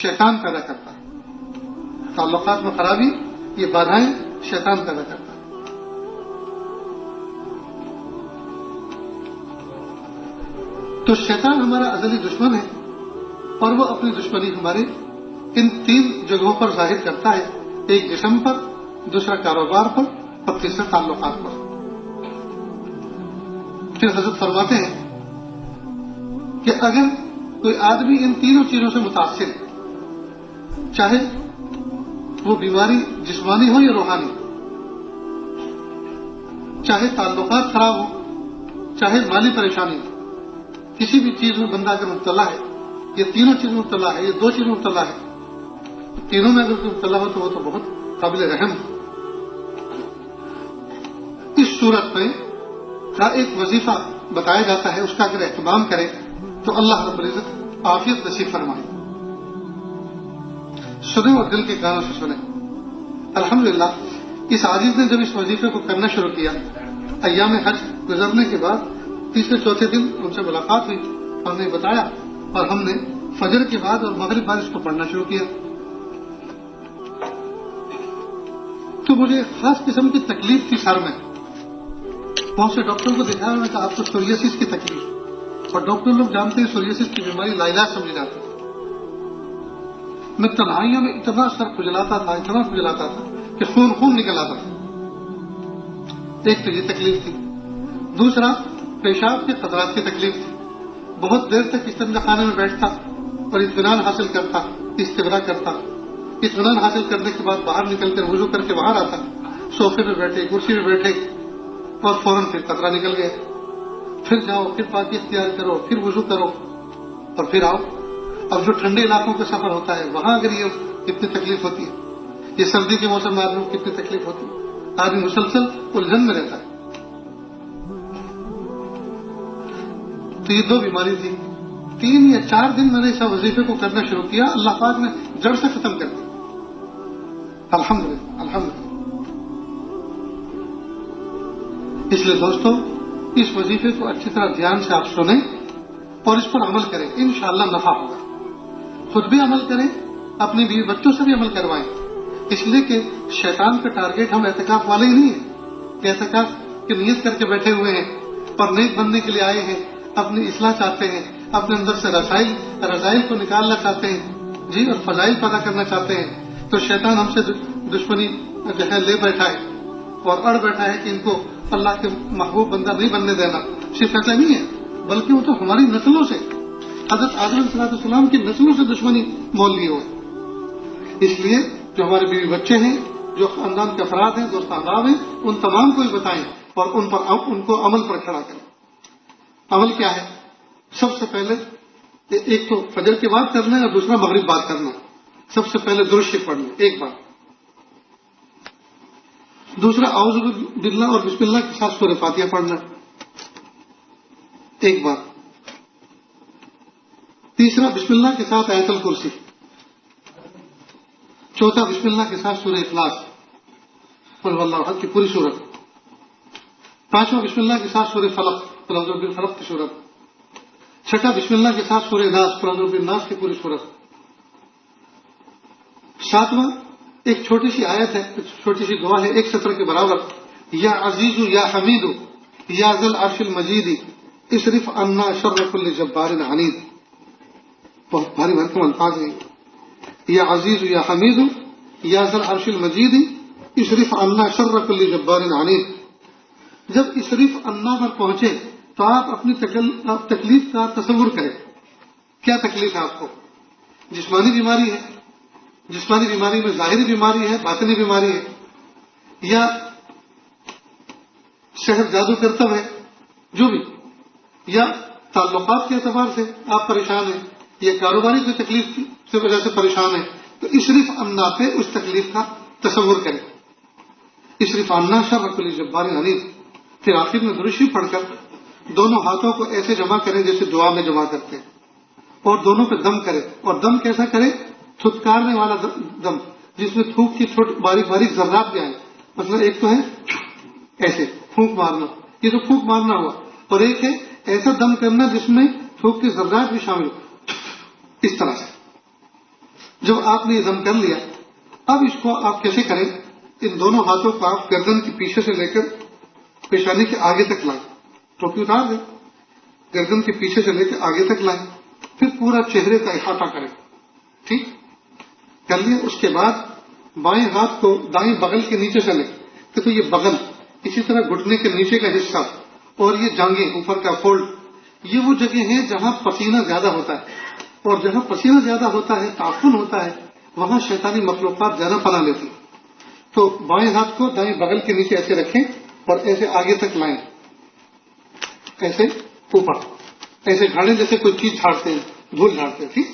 شیطان پیدا کرتا ہے. تعلقات میں خرابی یہ بادھائیں شیطان پیدا کرتا ہے. تو شیطان ہمارا ازلی دشمن ہے اور وہ اپنی دشمنی ہماری ان 3 جگہوں پر ظاہر کرتا ہے. ایک جسم پر، دوسرا کاروبار پر اور تیسرا تعلقات پر. پھر حضرت فرماتے ہیں کہ اگر کوئی آدمی ان تینوں چیزوں سے متاثر ہے، چاہے وہ بیماری جسمانی ہو یا روحانی، چاہے تعلقات خراب ہو، چاہے مالی پریشانی ہو، کسی بھی چیز میں بندہ اگر مبتلا ہے، یہ تینوں چیز میں مبتلا ہے، یہ 2 چیز میں مبتلا ہے، تینوں میں اگر کوئی مبتلا ہو تو وہ تو بہت قابل رحم ہے. اس صورت میں کا ایک وظیفہ بتایا جاتا ہے، اس کا اگر اہتمام کرے تو اللہ رب العزت عافیت نصیب فرمائے. سنیں اور دل کے کانوں سے سنیں. الحمدللہ اس عاجز نے جب اس وظیفے کو کرنا شروع کیا، ایام حج گزرنے کے بعد 3-4 دن ان سے ملاقات ہوئی، ہم نے بتایا اور ہم نے فجر کے بعد اور مغرب بعد اس کو پڑھنا شروع کیا. تو مجھے خاص قسم کی تکلیف تھی سر میں. بہت سے ڈاکٹروں کو دکھایا، انہوں نے کہا آپ کو سوریاسس کی تکلیف، اور ڈاکٹر لوگ جانتے ہیں سوریاسس کی بیماری لاعلاج سمجھی جاتی ہے. میں تنہائیوں میں اتنا سر کھجلاتا تھا کہ خون نکل آتا تھا. ایک تو یہ تکلیف تھی. دوسرا پیشاب کے قطرات کی تکلیف تھی. بہت دیر تک استنجا خانے میں بیٹھتا اور اطمینان حاصل کرتا، استبرا کرتا. اطمینان حاصل کرنے کے بعد باہر نکل کر وضو کر کے باہر آتا، صوفے پہ بیٹھے، کرسی پہ بیٹھے اور فوراً پھر قطرہ نکل گیا. پھر جاؤ، پھر پاکی اختیار کرو، پھر وضو کرو اور پھر آؤ. اب جو ٹھنڈے علاقوں کا سفر ہوتا ہے وہاں اگر یہ کتنی تکلیف ہوتی ہے، یہ سردی کے موسم میں آدمی کو کتنی تکلیف ہوتی ہے. آدمی مسلسل الجھن میں رہتا ہے. تو یہ 2 بیماری تھی. 3 یا 4 دن میں نے اس وظیفے کو کرنا شروع کیا، اللہ پاک نے جڑ سے ختم کر دیا. الحمدللہ الحمدللہ. اس لیے دوستو اس وظیفے کو اچھی طرح دھیان سے آپ سنیں اور اس پر عمل کریں، انشاءاللہ نفع ہوگا. خود بھی عمل کریں، اپنے بیوی بچوں سے بھی عمل کروائیں. اس لیے کہ شیطان کا ٹارگیٹ ہم اعتکاف والے ہی نہیں ہیں کہ اعتکاف کی نیت کر کے بیٹھے ہوئے ہیں اور نیک بننے کے لیے آئے ہیں، اپنی اصلاح چاہتے ہیں، اپنے اندر سے رذائل کو نکالنا چاہتے ہیں جی، اور فضائل پیدا کرنا چاہتے ہیں. تو شیطان ہم سے دشمنی جو ہے لے بیٹھا ہے اور اڑ بیٹھا ہے کہ ان کو اللہ کے محبوب بندہ نہیں بننے دینا. صرف ایسا نہیں ہے بلکہ وہ تو ہماری نسلوں سے، حضرت آدم علیہ السلام کی نسلوں سے دشمنی مول لیے ہوئے. اس لیے جو ہمارے بیوی بچے ہیں، جو خاندان کے افراد ہیں، دوست احباب ہیں، ان تمام کو بھی بتائیں اور ان کو عمل پر کھڑا کریں. عمل کیا ہے؟ سب سے پہلے ایک تو فجر کے بعد کرنا ہے اور دوسرا مغرب بعد کرنا ہے. سب سے پہلے درود شریف پڑھنا ایک بار. دوسرا اعوذ باللہ اور بسم اللہ کے ساتھ سورہ فاتحہ پڑھنا ایک بار. تیسرا بسم اللہ کے ساتھ آیت الکرسی. چوتھا بسم اللہ کے ساتھ سورہ اخلاص قل هو اللہ احد کی پوری سورت. پانچواں بسم اللہ کے ساتھ سورہ فلق قل اعوذ برب الفلق کی سورت. چھٹا بسم اللہ کے ساتھ سورہ ناس قل اعوذ برب الناس کی پوری سورت. ساتواں ایک چھوٹی سی آیت ہے، چھوٹی سی دعا ہے، 1 سطر کے برابر. یا عزیز یا حمید یا ذل عرش المجید اصرف عنا شر کل جبار عنید. بہت بھاری بھرکم الفاظ ہیں. یا عزیز یا حمید یا ذل عرش المجید اصرف عنا شر کل جبار عنید. جب اصرف عنا پر پہنچے تو آپ اپنی تکلیف کا تصور کریں. کیا تکلیف ہے آپ کو؟ جسمانی بیماری ہے، جسمانی بیماری میں ظاہری بیماری ہے، باطنی بیماری ہے، یا شہر جادو کرتب ہے، جو بھی، یا تعلقات کے اعتبار سے آپ پریشان ہیں، یا کاروباری کی تکلیف کی وجہ سے پریشان ہیں، تو اصرف عنا پہ اس تکلیف کا تصور کریں. اصرف عنا شر کل جبار عنید. پھر آخر میں درود شریف پڑھ کر دونوں ہاتھوں کو ایسے جمع کریں جیسے دعا میں جمع کرتے ہیں اور دونوں پہ دم کریں. اور دم کیسا کریں؟ تھتکارنے والا دم جس میں تھوک کی چھوٹی باریک باریک ذرات بھی آئیں. مثلا ایک تو ہے ایسے پھونک مارنا، یہ تو پھونک مارنا ہوا، اور ایک ہے ایسا دم کرنا جس میں تھوک کے ذرات بھی شامل ہو، اس طرح سے. جب آپ نے یہ دم کر لیا، اب اس کو آپ کیسے کریں؟ ان دونوں ہاتھوں کو آپ گردن کے پیچھے سے لے کر پیشانی کے آگے تک لائیں، ٹوپی اتار دیں، گردن کے پیچھے سے لے کے آگے تک لائیں، پھر پورا چہرے کا احاطہ کریں. ٹھیک کر لیا. اس کے بعد بائیں ہاتھ کو دائیں بغل کے نیچے سے لیں. تو یہ بغل، اسی طرح گھٹنے کے نیچے کا حصہ اور یہ جانگیں اوپر کا فولڈ، یہ وہ جگہ ہیں جہاں پسینہ زیادہ ہوتا ہے، اور جہاں پسینہ زیادہ ہوتا ہے، تعفن ہوتا ہے، وہاں شیطانی مخلوقات زیادہ پناہ لیتی. تو بائیں ہاتھ کو دائیں بغل کے نیچے ایسے رکھیں اور ایسے آگے تک لائیں، ایسے اوپر، ایسے جھاڑیں جیسے کوئی چیز جھاڑتے ہیں، دھول جھاڑتے ہیں. ٹھیک،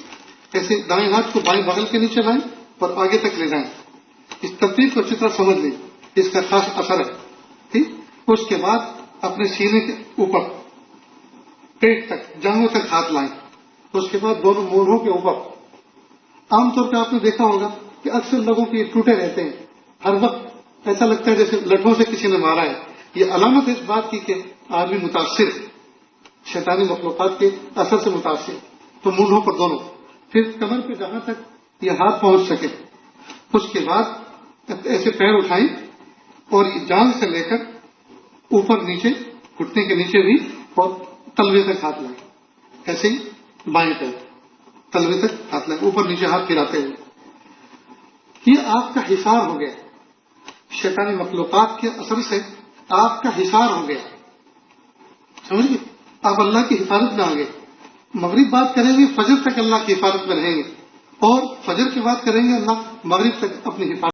ایسے دائیں ہاتھ کو بائیں بغل کے نیچے لائیں اور آگے تک لے جائیں. اس ترتیب کو اچھی طرح سمجھ لیں، اس کا خاص اثر ہے. ٹھیک. اس کے بعد اپنے سینے کے اوپر پیٹ تک، جانگوں تک ہاتھ لائیں. اس کے بعد دونوں مونڈھوں کے اوپر. عام طور پہ آپ نے دیکھا ہوگا کہ اکثر لوگوں کے یہ ٹوٹے رہتے ہیں، ہر وقت ایسا لگتا ہے جیسے لٹھوں سے کسی نے مارا ہے. یہ علامت ہے اس بات کی کہ آدمی متاثر ہے، شیطانی مخلوقات کے اثر سے متاثر. تو مونڈھوں پر دونوں، پھر کمر پہ جہاں تک یہ ہاتھ پہنچ سکے. اس کے بعد ایسے پیر اٹھائیں اور یہ جانگ سے لے کر اوپر نیچے، گھٹنے کے نیچے بھی، اور تلوے تک ہاتھ لائیں. ایسے ہی بائیں پیر تلوے تک ہاتھ لائیں، اوپر نیچے ہاتھ پھراتے ہوئے. یہ آپ کا حصار ہو گیا، شیطانی مخلوقات کے اثر سے آپ کا حصار ہو گیا. سمجھ گئے؟ آپ اللہ کی حفاظت میں آ گئے. مغرب بات کریں گے فجر تک اللہ کی حفاظت میں رہیں گے، اور فجر کی بات کریں گے اللہ مغرب تک اپنی حفاظت